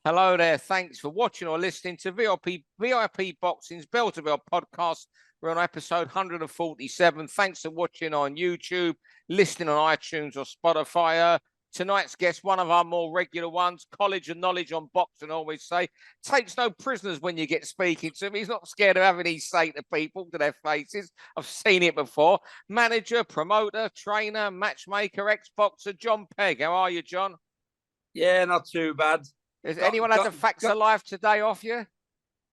Hello there. Thanks for watching or listening to VIP Boxing's Bell to Bell podcast. We're on episode 147. Thanks for watching on YouTube, listening on iTunes or Spotify. Tonight's guest, one of our more regular ones, college and knowledge on boxing, always say, takes no prisoners when you get speaking to him. He's not scared of having his say to people, to their faces. I've seen it before. Manager, promoter, trainer, matchmaker, ex-boxer, Jon Pegg. How are you, John? Yeah, not too bad. Has anyone had the facts of life today off you?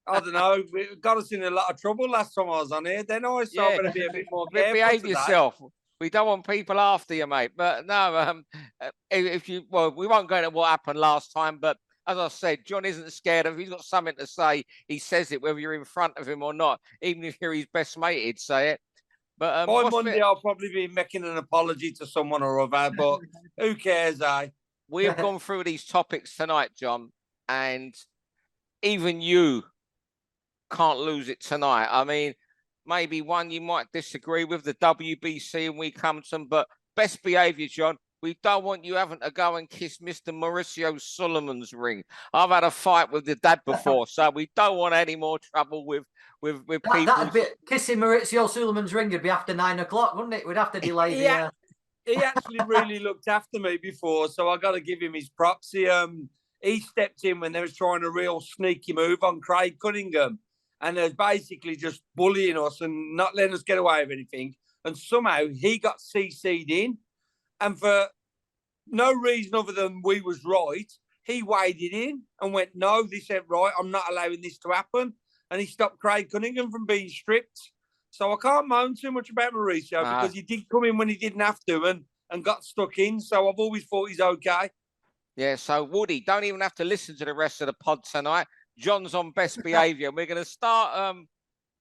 I don't know. We got us in a lot of trouble last time I was on here. Then I so I'm going to be a bit more careful. Behave yourself. We don't want people after you, mate. But no, we won't go into what happened last time. But as I said, John isn't scared of. He's got something to say. He says it whether you're in front of him or not. Even if you're his best mate, he'd say it. But by Monday, I'll probably be making an apology to someone or other. But who cares, We have gone through these topics tonight, John, and even you can't lose it tonight. I mean, maybe one you might disagree with, the WBC, and we come to them, but best behaviour, John. We don't want you having to go and kiss Mr. Mauricio Sulaimán's ring. I've had a fight with the dad before, so we don't want any more trouble with people. That'd be, kissing Mauricio Sulaimán's ring would be after 9 o'clock, wouldn't it? We'd have to delay the... He actually really looked after me before, so I got to give him his props. He stepped in when they was trying a real sneaky move on Craig Cunningham, and they was basically just bullying us and not letting us get away with anything. And somehow he got CC'd in, and for no reason other than we was right, he waded in and went, "No, this ain't right. I'm not allowing this to happen." And he stopped Craig Cunningham from being stripped. So I can't moan too much about Mauricio because he did come in when he didn't have to and got stuck in. So I've always thought he's okay. Yeah, so Woody, don't even have to listen to the rest of the pod tonight. John's on best behaviour. We're going to start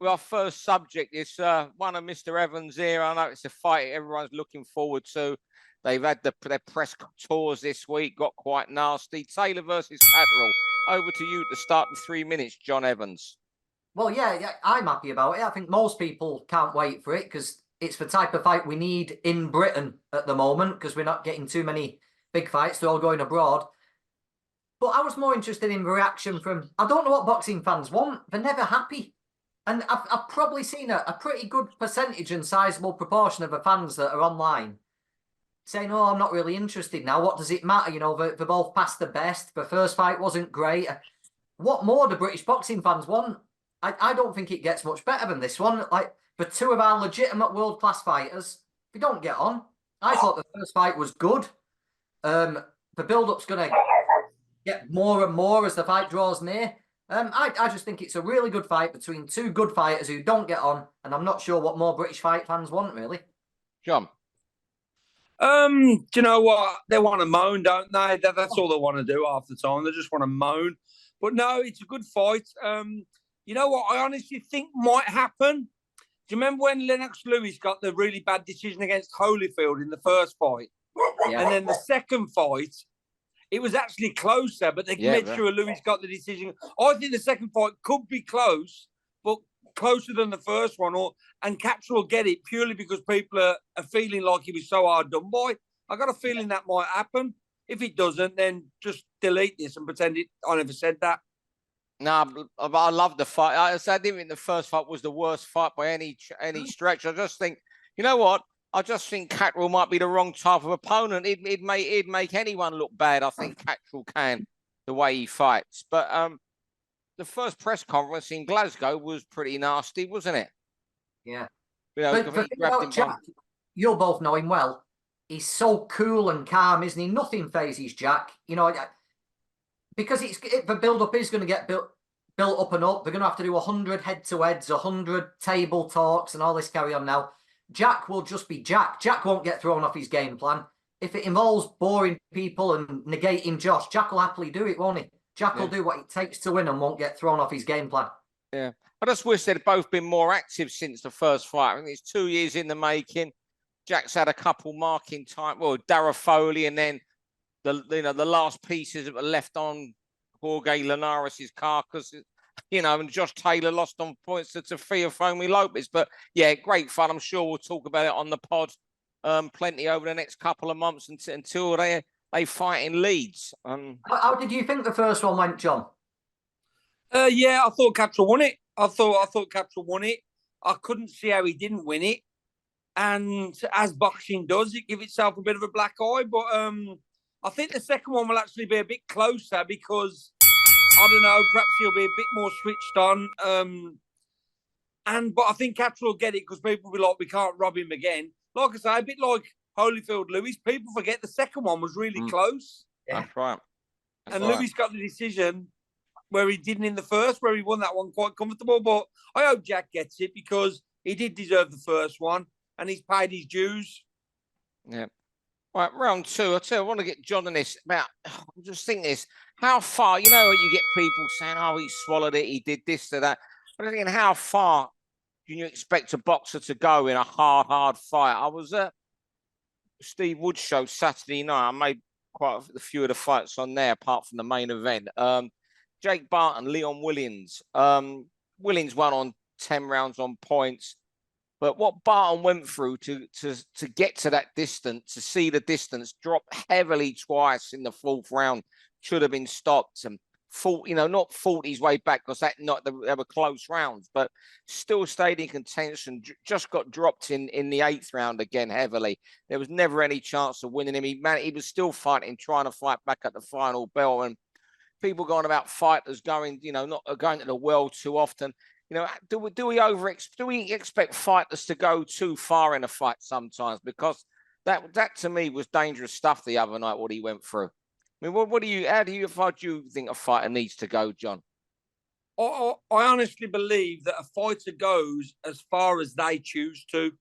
with our first subject. It's one of Mr. Evans here. I know it's a fight everyone's looking forward to. They've had their press tours this week, got quite nasty. Taylor versus Catterall. Over to you to start the 3 minutes, Jon Evans. Well, yeah, I'm happy about it. I think most people can't wait for it because it's the type of fight we need in Britain at the moment because we're not getting too many big fights. They're all going abroad. But I was more interested in the reaction from, I don't know what boxing fans want. They're never happy. And I've probably seen a pretty good percentage and sizable proportion of the fans that are online saying, "Oh, I'm not really interested now. What does it matter? You know, they're both past the best. The first fight wasn't great." What more do British boxing fans want? I don't think it gets much better than this one. Like, for two of our legitimate world-class fighters, we don't get on. I thought the first fight was good. The build-up's going to get more and more as the fight draws near. I just think it's a really good fight between two good fighters who don't get on, and I'm not sure what more British fight fans want, really. John? Do you know what? They want to moan, don't they? That's all they want to do half the time. They just want to moan. But no, it's a good fight. You know what I honestly think might happen? Do you remember when Lennox Lewis got the really bad decision against Holyfield in the first fight? Yeah. And then the second fight, it was actually closer, but they made sure Lewis got the decision. I think the second fight could be close, but closer than the first one. And Catterall will get it purely because people are feeling like he was so hard done by. I got a feeling that might happen. If it doesn't, then just delete this and pretend I never said that. No, I love the fight. I didn't think the first fight was the worst fight by any stretch. I just think, you know what? I just think Catterall might be the wrong type of opponent. It'd make anyone look bad. I think Catterall can, the way he fights. But the first press conference in Glasgow was pretty nasty, wasn't it? Yeah. You know, but Jack, you'll both know him well. He's so cool and calm, isn't he? Nothing phases Jack. You know, because the build-up is going to get built up and up. They're going to have to do 100 head-to-heads, 100 table talks and all this carry on now. Jack will just be Jack. Jack won't get thrown off his game plan. If it involves boring people and negating Josh, Jack will happily do it, won't he? Jack will do what it takes to win and won't get thrown off his game plan. Yeah. I just wish they'd both been more active since the first fight. I think it's 2 years in the making. Jack's had a couple marking time. Well, Darragh Foley and then the last pieces that were left on Jorge Linares' carcass, and Josh Taylor lost on points to Teofimo Lopez. But yeah, great fun. I'm sure we'll talk about it on the pod plenty over the next couple of months until They fight in Leeds. How did you think the first one went, John? Yeah, I thought Catterall won it. I thought Catterall won it. I couldn't see how he didn't win it. And as boxing does, it gives itself a bit of a black eye. But I think the second one will actually be a bit closer because, I don't know, perhaps he'll be a bit more switched on. But I think Catterall will get it because people will be like, we can't rob him again. Like I say, a bit like Holyfield Lewis. People forget the second one was really close. That's right. And Lewis got the decision where he didn't in the first, where he won that one quite comfortable. But I hope Jack gets it because he did deserve the first one and he's paid his dues. Yeah. Right, round two. I want to get John on this about, I'm just thinking this, how far, you get people saying, oh, he swallowed it, he did this to that. But I'm thinking, how far can you expect a boxer to go in a hard fight? I was at Steve Wood's show Saturday night. I made quite a few of the fights on there, apart from the main event. Jake Barton, Leon Williams. Williams won on 10 rounds on points. But what Barton went through to get to that distance, to see the distance drop heavily twice in the fourth round, should have been stopped and fought, not fought his way back because they were close rounds, but still stayed in contention. Just got dropped in the eighth round again heavily. There was never any chance of winning him. He was still fighting, trying to fight back at the final bell. And people going about fighters going, not going to the world too often. Do we expect fighters to go too far in a fight sometimes? Because that to me was dangerous stuff the other night, what he went through. I mean, how do you think a fighter needs to go, John? I honestly believe that a fighter goes as far as they choose to.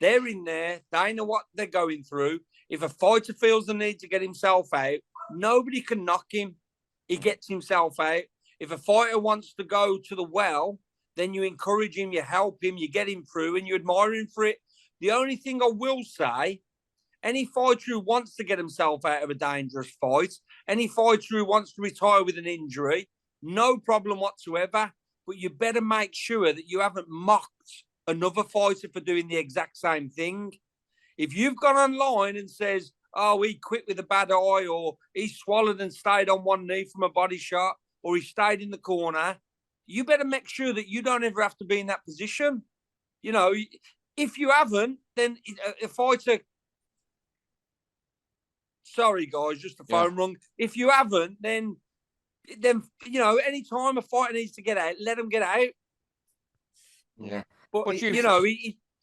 They're in there. They know what they're going through. If a fighter feels the need to get himself out, nobody can knock him. He gets himself out. If a fighter wants to go to the well, then you encourage him, you help him, you get him through, and you admire him for it. The only thing I will say, any fighter who wants to get himself out of a dangerous fight, any fighter who wants to retire with an injury, no problem whatsoever. But you better make sure that you haven't mocked another fighter for doing the exact same thing. If you've gone online and says, oh, he quit with a bad eye, or he swallowed and stayed on one knee from a body shot, or he stayed in the corner, you better make sure that you don't ever have to be in that position. If you haven't, then a fighter... Sorry, guys, just the phone rung. If you haven't, then any time a fighter needs to get out, let him get out. Yeah. But,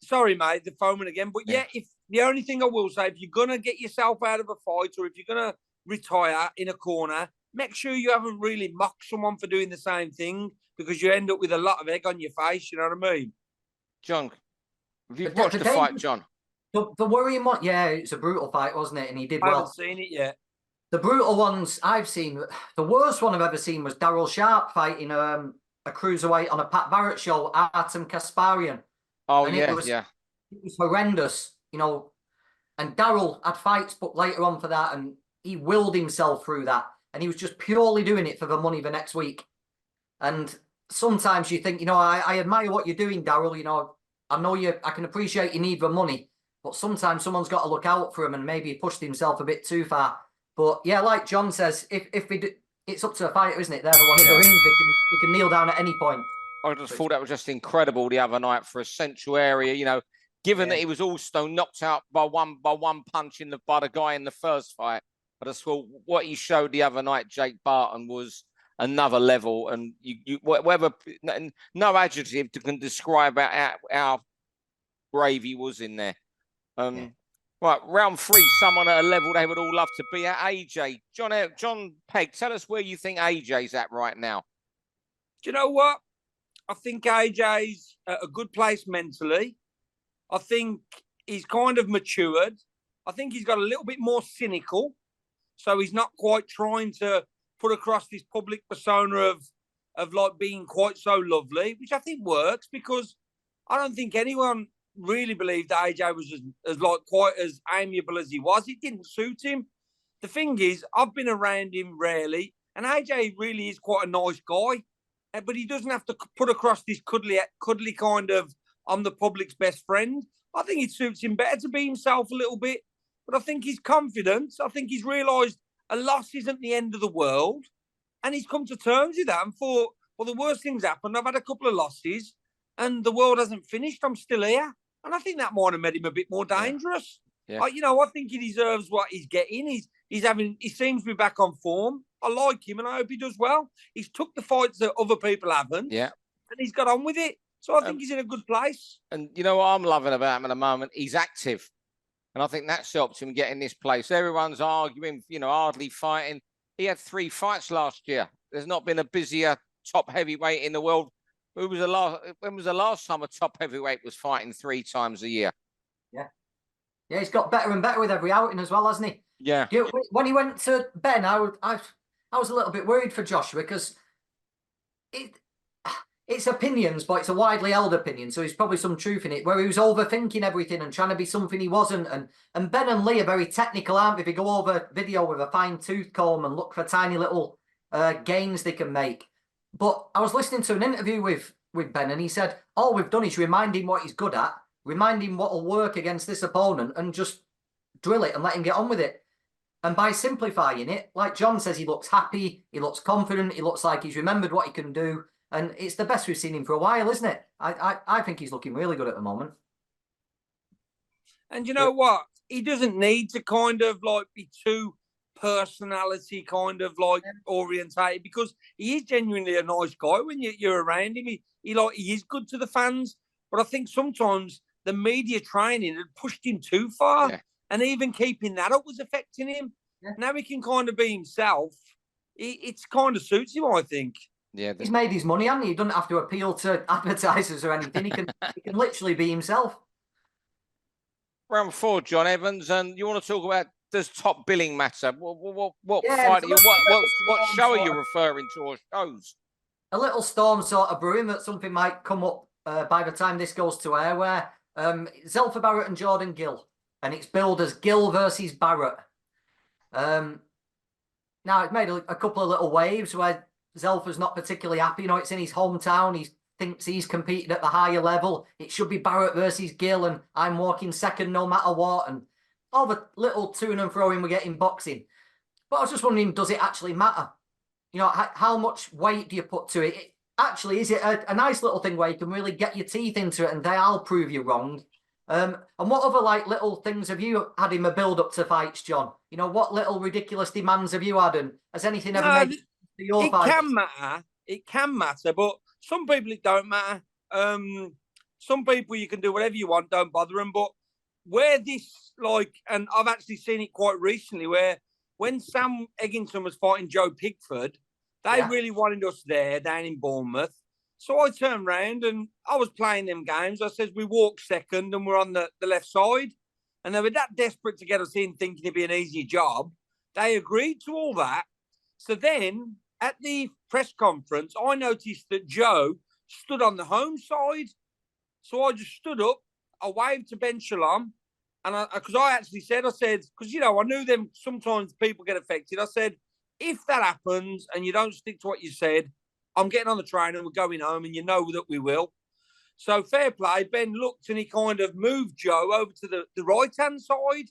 sorry, mate, the phone went again. But, if the only thing I will say, if you're going to get yourself out of a fight or if you're going to retire in a corner, make sure you haven't really mocked someone for doing the same thing because you end up with a lot of egg on your face, you know what I mean? John, have you watched the fight, John? The worrying one, it's a brutal fight, wasn't it? And he did well. I haven't seen it yet. The brutal ones I've seen, the worst one I've ever seen was Darryl Sharp fighting a cruiserweight on a Pat Barrett show, Artem Kasparian. Oh, and It was horrendous, and Darryl had fights booked later on for that, and he willed himself through that. And he was just purely doing it for the money the next week. And sometimes you think, I admire what you're doing, Darryl. I know I can appreciate you need the money, but sometimes someone's got to look out for him, and maybe he pushed himself a bit too far. But yeah, like John says, if we do, it's up to a fighter, isn't it? They're the one in the ring. They can kneel down at any point. I just thought that was just incredible the other night for a central area, given that he was also knocked out by one punch by the guy in the first fight. I just thought what he showed the other night, Jake Barton, was another level. And no adjective can describe how brave he was in there. Right, round three, someone at a level they would all love to be at. AJ, Jon Pegg, tell us where you think AJ's at right now. Do you know what? I think AJ's at a good place mentally. I think he's kind of matured. I think he's got a little bit more cynical. So he's not quite trying to put across this public persona of like being quite so lovely, which I think works because I don't think anyone really believed that AJ was as like quite as amiable as he was. It didn't suit him. The thing is, I've been around him rarely, and AJ really is quite a nice guy, but he doesn't have to put across this cuddly kind of I'm the public's best friend. I think it suits him better to be himself a little bit. but I think he's confident. I think he's realised a loss isn't the end of the world, and he's come to terms with that and thought, well, the worst things happened. I've had a couple of losses, and the world hasn't finished. I'm still here, and I think that might have made him a bit more dangerous. Yeah. I think he deserves what he's getting. He seems to be back on form. I like him, and I hope he does well. He's took the fights that other people haven't, and he's got on with it. So I think he's in a good place. And you know what I'm loving about him at the moment? He's active. And I think that's helped him get in this place. Everyone's arguing, hardly fighting. He had 3 fights last year. There's not been a busier top heavyweight in the world. When was the last time a top heavyweight was fighting 3 times a year? Yeah, he's got better and better with every outing as well, hasn't he? Yeah. When he went to Ben, I was a little bit worried for Joshua because it's opinions, but it's a widely held opinion, so there's probably some truth in it, where he was overthinking everything and trying to be something he wasn't. And Ben and Lee are very technical, aren't they? They go over video with a fine-tooth comb and look for tiny little gains they can make. But I was listening to an interview with Ben, and he said, all we've done is remind him what he's good at, remind him what will work against this opponent, and just drill it and let him get on with it. And by simplifying it, like Jon says, he looks happy, he looks confident, he looks like he's remembered what he can do. And it's the best we've seen him for a while, isn't it? I think he's looking really good at the moment. And you know what? He doesn't need to kind of be too personality kind of orientated, because he is genuinely a nice guy when you're around him. He is good to the fans. But I think sometimes the media training had pushed him too far. Yeah. And even keeping that up was affecting him. Yeah. Now he can kind of be himself. It's kind of suits him, I think. Yeah, he's made his money, hasn't he? He doesn't have to appeal to advertisers or anything. He can literally be himself. Round 4, Jon Evans, and you want to talk about, does top billing matter? What fight? What show are you referring to, or shows? A little storm sort of brewing that something might come up by the time this goes to air, where Zelfa Barrett and Jordan Gill, and it's billed as Gill versus Barrett. Now it's made a couple of little waves where Zelfa's not particularly happy. It's in his hometown. He thinks he's competing at the higher level. It should be Barrett versus Gill, and I'm walking second no matter what. And all the little to and froing we get in boxing. But I was just wondering, does it actually matter? How much weight do you put to it? Actually, is it a nice little thing where you can really get your teeth into it and they'll prove you wrong? And what other little things have you had in a build up to fights, Jon? What little ridiculous demands have you had, and has anything ever made your fight? It can matter, but some people it don't matter. Some people you can do whatever you want, don't bother them. But where this and I've actually seen it quite recently, where when Sam Eggington was fighting Joe Pigford, they really wanted us there down in Bournemouth. So I turned round and I was playing them games. I said, we walk second and we're on the left side. And they were that desperate to get us in, thinking it'd be an easy job. They agreed to all that. So then at the press conference, I noticed that Joe stood on the home side. So I just stood up. I waved to Ben Shalom. And because I actually said, because, I knew them, sometimes people get affected. I said, if that happens and you don't stick to what you said, I'm getting on the train and we're going home, and you know that we will. So fair play. Ben looked and he kind of moved Joe over to the right-hand side,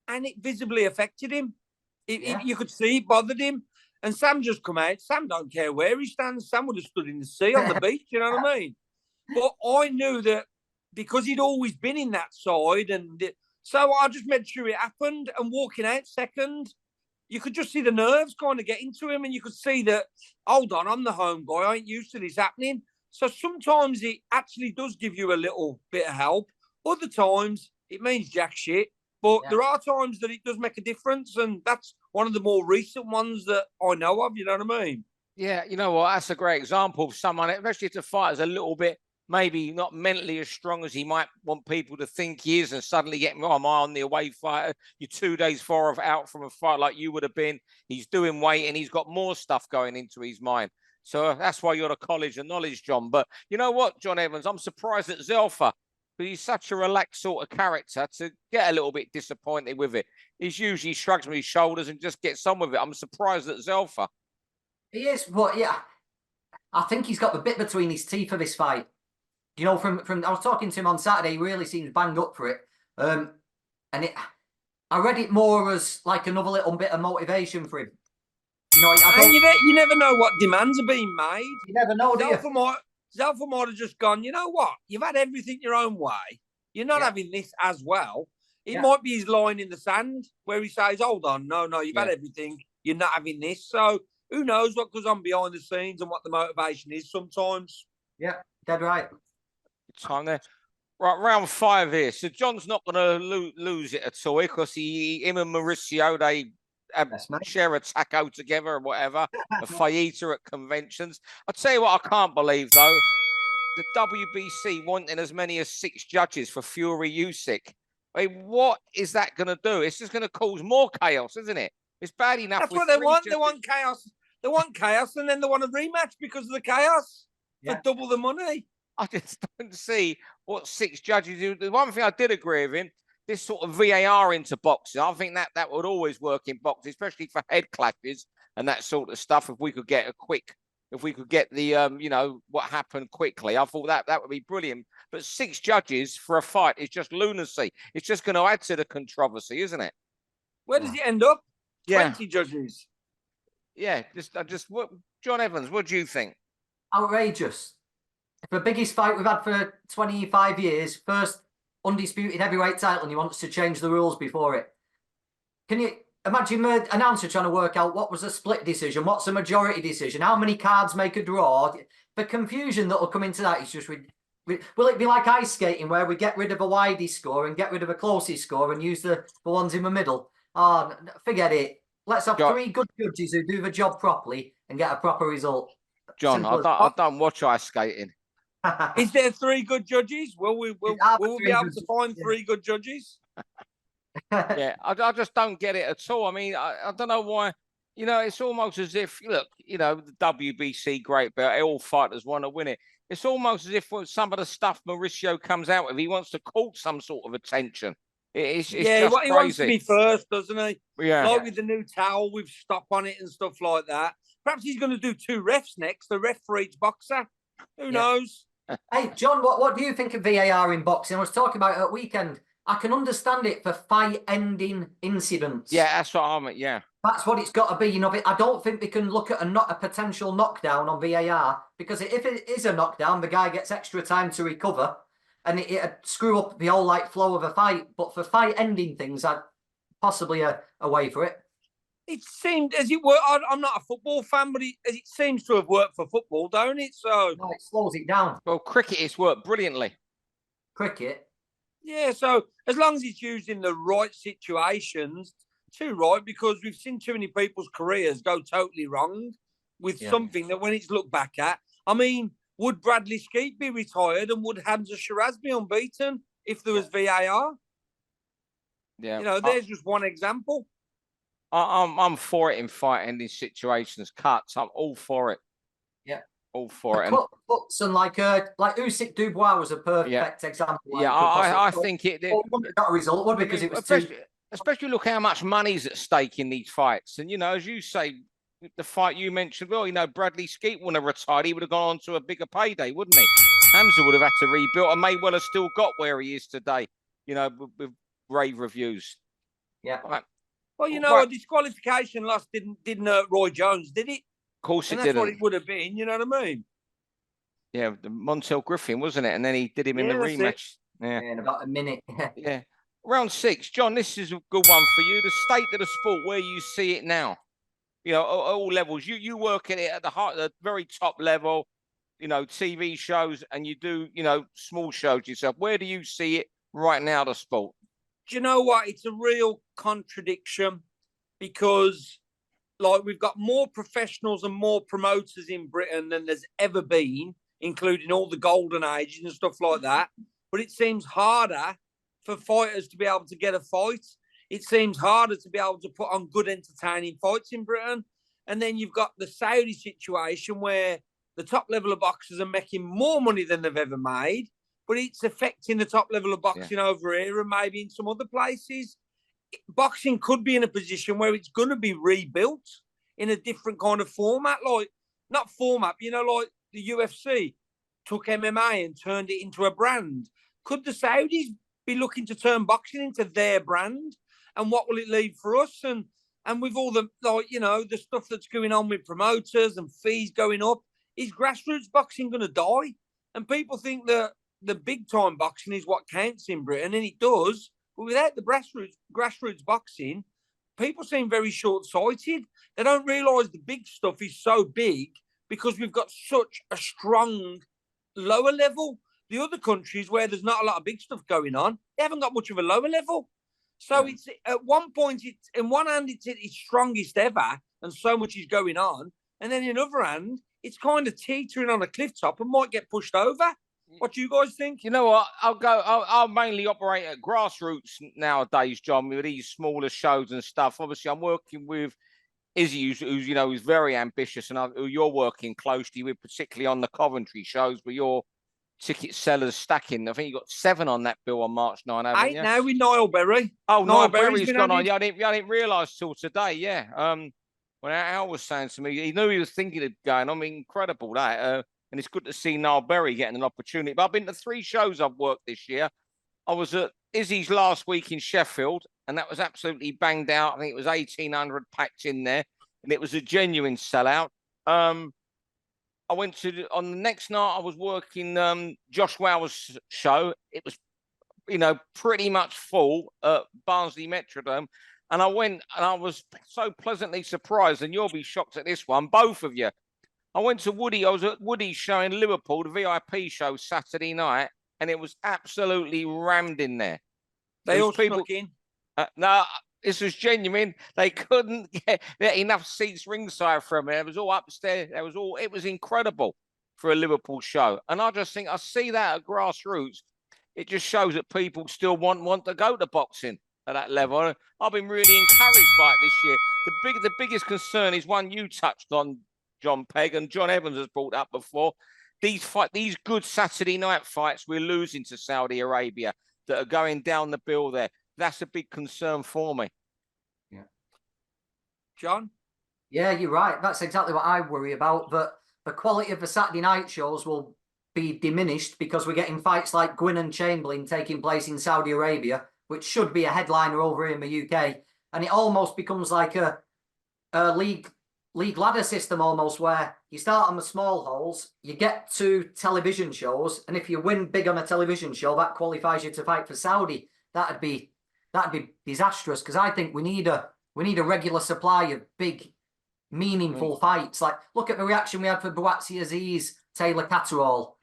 and it visibly affected him. You could see it bothered him. And Sam just come out. Sam don't care where he stands. Sam would have stood in the sea on the beach, you know what I mean? But I knew that because he'd always been in that side, so I just made sure it happened. And walking out second, you could just see the nerves kind of getting to him, and you could see that, hold on, I'm the home guy. I ain't used to this happening. So sometimes it actually does give you a little bit of help. Other times it means jack shit. But there are times that it does make a difference, and that's one of the more recent ones that I know of, you know what I mean? Yeah, you know what? That's a great example of someone, especially if the fighter's a little bit maybe not mentally as strong as he might want people to think he is, and suddenly getting, am I on the away fighter? You're 2 days far out from a fight like you would have been. He's doing weight and he's got more stuff going into his mind. So that's why you're the college of knowledge, Jon. But you know what, Jon Evans, I'm surprised at Zelfa, but he's such a relaxed sort of character to get a little bit disappointed with it. He's usually shrugs with his shoulders and just gets on with it. I'm surprised at Zelfa. He is, but I think he's got the bit between his teeth for this fight. From I was talking to him on Saturday, he really seems banged up for it. And I read it more as like another little bit of motivation for him. You know, And you never know what demands are being made. You never know, do you? Zalfa might have just gone, you know what? You've had everything your own way. You're not having this as well. It might be his line in the sand where he says, hold on, no, you've had everything. You're not having this. So who knows what goes on behind the scenes and what the motivation is sometimes. Yeah, dead right. Time there. Right, round 5 here. So John's not going to lose it at all because him and Mauricio, they share a taco together or whatever, a fajita at conventions. I'll tell you what I can't believe, though. The WBC wanting as many as 6 judges for Fury Usyk. I mean, what is that going to do? It's just going to cause more chaos, isn't it? It's bad enough. That's what they want. They want chaos. They want chaos, and then they want a rematch because of the chaos for double the money. I just don't see what 6 judges do. The one thing I did agree with him, this sort of VAR into boxing, I think that would always work in boxing, especially for head clashes and that sort of stuff. If we could get the, what happened quickly, I thought that would be brilliant. But 6 judges for a fight is just lunacy. It's just going to add to the controversy, isn't it? Where does it end up? 20 judges. Yeah, John Evans, what do you think? Outrageous. The biggest fight we've had for 25 years, first undisputed heavyweight title, and he wants to change the rules before it. Can you imagine an announcer trying to work out what was a split decision, what's a majority decision, how many cards make a draw? The confusion that will come into that is just... Will it be like ice skating where we get rid of a widest score and get rid of a closest score and use the ones in the middle? Oh, forget it. Let's have 3 good judges who do the job properly and get a proper result. John, I don't watch ice skating. Is there 3 good judges? Will we be able to find 3 good judges? I just don't get it at all. I mean, I don't know why. It's almost as if, look, the WBC great belt, all fighters want to win it. It's almost as if some of the stuff Mauricio comes out with, he wants to court some sort of attention. It's just crazy. He wants to be first, doesn't he? Yeah. Like with the new towel with stop on it and stuff like that. Perhaps he's going to do 2 refs next, a ref for each boxer. Who knows? Hey, John, what do you think of VAR in boxing? I was talking about it at weekend. I can understand it for fight-ending incidents. Yeah, that's what I mean, yeah. That's what it's got to be. I don't think we can look at a potential knockdown on VAR, because if it is a knockdown, the guy gets extra time to recover, and it'd screw up the whole flow of a fight. But for fight-ending things, I'd possibly a way for it. It seemed, as it were, I'm not a football fan, but it seems to have worked for football, don't it? So no, it slows it down. Well, cricket has worked brilliantly. Cricket? Yeah, so as long as it's used in the right situations, too right, because we've seen too many people's careers go totally wrong with something that when it's looked back at, I mean, would Bradley Skeet be retired and would Hamza Shiraz be unbeaten if there was VAR? Yeah. There's just one example. I'm for it in fight-ending situations, cuts. I'm all for it. Yeah. All for it. Cuts and like Usyk Dubois was a perfect example. I think it got a result, would because it was especially look how much money's at stake in these fights. And, as you say, the fight you mentioned, Bradley Skeet wouldn't have retired. He would have gone on to a bigger payday, wouldn't he? Hamza would have had to rebuild and may well have still got where he is today, with rave reviews. Yeah. Right. Well, a disqualification loss didn't hurt Roy Jones, did it? Of course it didn't. That's what it would have been, you know what I mean? Yeah, the Montel Griffin, wasn't it? And then he did him in the rematch. Yeah, in about a minute. Yeah. Round 6. John, this is a good one for you. The state of the sport, where you see it now. At all levels. You work in it at the very top level, TV shows, and you do, small shows yourself. Where do you see it right now, the sport? Do you know what? It's a real contradiction because, we've got more professionals and more promoters in Britain than there's ever been, including all the golden ages and stuff like that. But it seems harder for fighters to be able to get a fight. It seems harder to be able to put on good, entertaining fights in Britain. And then you've got the Saudi situation where the top level of boxers are making more money than they've ever made, but it's affecting the top level of boxing over here and maybe in some other places. Boxing could be in a position where it's going to be rebuilt in a different kind of format, like the UFC took MMA and turned it into a brand. Could the Saudis be looking to turn boxing into their brand and what will it leave for us? And with all the, like, you know, the stuff that's going on with promoters and fees going up, is grassroots boxing going to die? And people think that the big time boxing is what counts in Britain, and it does. But without the grassroots boxing, people seem very short sighted. They don't realise the big stuff is so big because we've got such a strong lower level. The other countries where there's not a lot of big stuff going on, they haven't got much of a lower level. So it's at one point, it's in one hand, it's its strongest ever, and so much is going on. And then in other hand, it's kind of teetering on a cliff top and might get pushed over. What do you guys think? You know what? I'll mainly operate at grassroots nowadays, John, with these smaller shows and stuff. Obviously, I'm working with Izzy, who's you know, who's very ambitious, and who you're working closely with, particularly on the Coventry shows, where you're ticket sellers stacking. I think you got 7 on that bill on March 9, haven't you? Now with Niall Berry. Oh, Niall Berry's gone on. added. Yeah, I didn't realise till today. Yeah. When Al was saying to me, he knew he was thinking of going. I mean, incredible that. And it's good to see Niall Berry getting an opportunity. But I've been to 3 shows I've worked this year. I was at Izzy's last week in Sheffield, and that was absolutely banged out. I think it was 1,800 packed in there, and it was a genuine sellout. I went to, on the next night, I was working Josh Wow's show. It was, you know, pretty much full at Barnsley Metrodome. And I went, and I was so pleasantly surprised, and you'll be shocked at this one, both of you. I went to Woody. I was at Woody's show in Liverpool, the VIP show, Saturday night, and it was absolutely rammed in there. They all snuck in. No, this was genuine. They couldn't get enough seats ringside from it. It was all upstairs. It was incredible for a Liverpool show. And I just think I see that at grassroots. It just shows that people still want to go to boxing at that level. I've been really encouraged by it this year. The biggest concern is one you touched on, Jon Pegg, and John Evans has brought up before. These good Saturday night fights we're losing to Saudi Arabia that are going down the bill there. That's a big concern for me. Yeah. John? Yeah, you're right. That's exactly what I worry about. But the quality of the Saturday night shows will be diminished because we're getting fights like Gwynn and Chamberlain taking place in Saudi Arabia, which should be a headliner over here in the UK. And it almost becomes like a league ladder system almost, where you start on the small holes, you get to television shows, and if you win big on a television show, that qualifies you to fight for Saudi. That'd be disastrous, because I think we need a regular supply of big, meaningful fights. Like, look at the reaction we had for Buatsi Aziz, Taylor Catterall,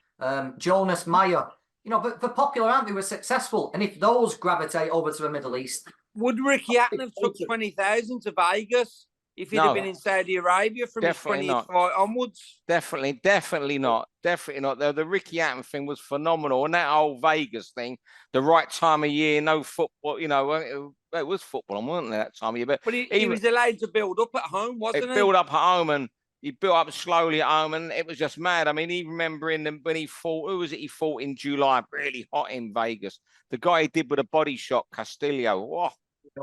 Jonas Meyer. You know, but they're popular, aren't they? We're successful. And if those gravitate over to the Middle East... Would Ricky Hatton have took 20,000 to Vegas if he'd have been in Saudi Arabia from his 20th fight onwards? Definitely not. Definitely not. The Ricky Hatton thing was phenomenal. And that whole Vegas thing, the right time of year, no football, you know, it was football, wasn't it, that time of year? But he was allowed to build up at home, wasn't he? Build up at home, and he built up slowly at home, and it was just mad. I mean, even remembering when he fought, who was it he fought in July, really hot in Vegas? The guy he did with a body shot, Castillo. Oh,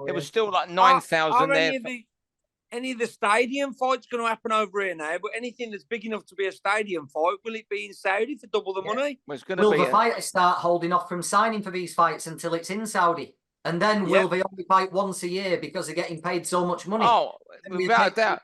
it was still like 9,000 there. Any of the stadium fights going to happen over here now? But anything that's big enough to be a stadium fight, will it be in Saudi for double the money? Well, will the fighters start holding off from signing for these fights until it's in Saudi? And then will they only fight once a year because they're getting paid so much money? Oh, without a doubt.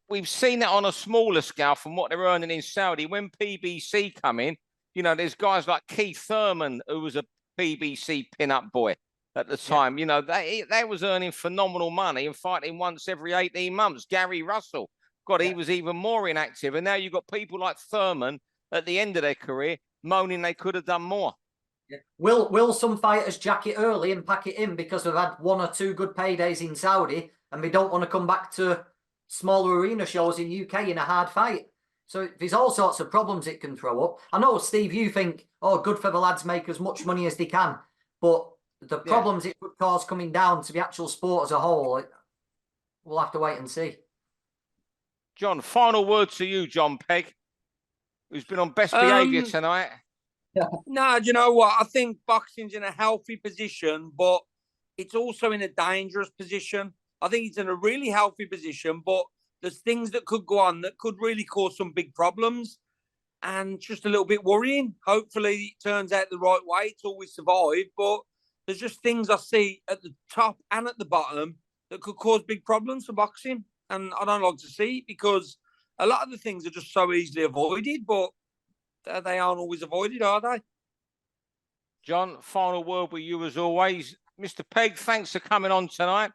We've seen it on a smaller scale from what they're earning in Saudi. When PBC come in, you know, there's guys like Keith Thurman, who was a PBC pin-up boy at the time. You know, they was earning phenomenal money and fighting once every 18 months. Gary Russell, God, he was even more inactive. And now you've got people like Thurman at the end of their career moaning they could have done more. Yeah. Will some fighters jack it early and pack it in because they've had 1 or 2 good paydays in Saudi and they don't want to come back to smaller arena shows in UK in a hard fight? So there's all sorts of problems it can throw up. I know, Steve, you think, oh, good for the lads, make as much money as they can. But the problems it could cause coming down to the actual sport as a whole, we'll have to wait and see. John, final word to you, Jon Pegg, who's been on best behaviour tonight. No, do you know what? I think boxing's in a healthy position, but it's also in a dangerous position. I think it's in a really healthy position, but there's things that could go on that could really cause some big problems, and just a little bit worrying. Hopefully it turns out the right way. It's always survived, but there's just things I see at the top and at the bottom that could cause big problems for boxing. And I don't like to see it because a lot of the things are just so easily avoided, but they aren't always avoided, are they? John, final word with you as always. Mr. Pegg, thanks for coming on tonight.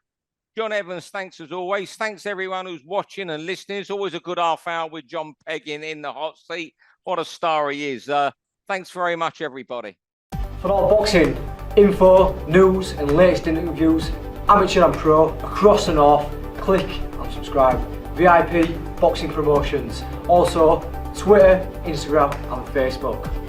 John Evans, thanks as always. Thanks everyone who's watching and listening. It's always a good half hour with Jon Pegg in the hot seat. What a star he is. Thanks very much, everybody. For all boxing info, news and latest interviews, amateur and pro, across the north, click and subscribe. VIP Boxing Promotions. Also, Twitter, Instagram and Facebook.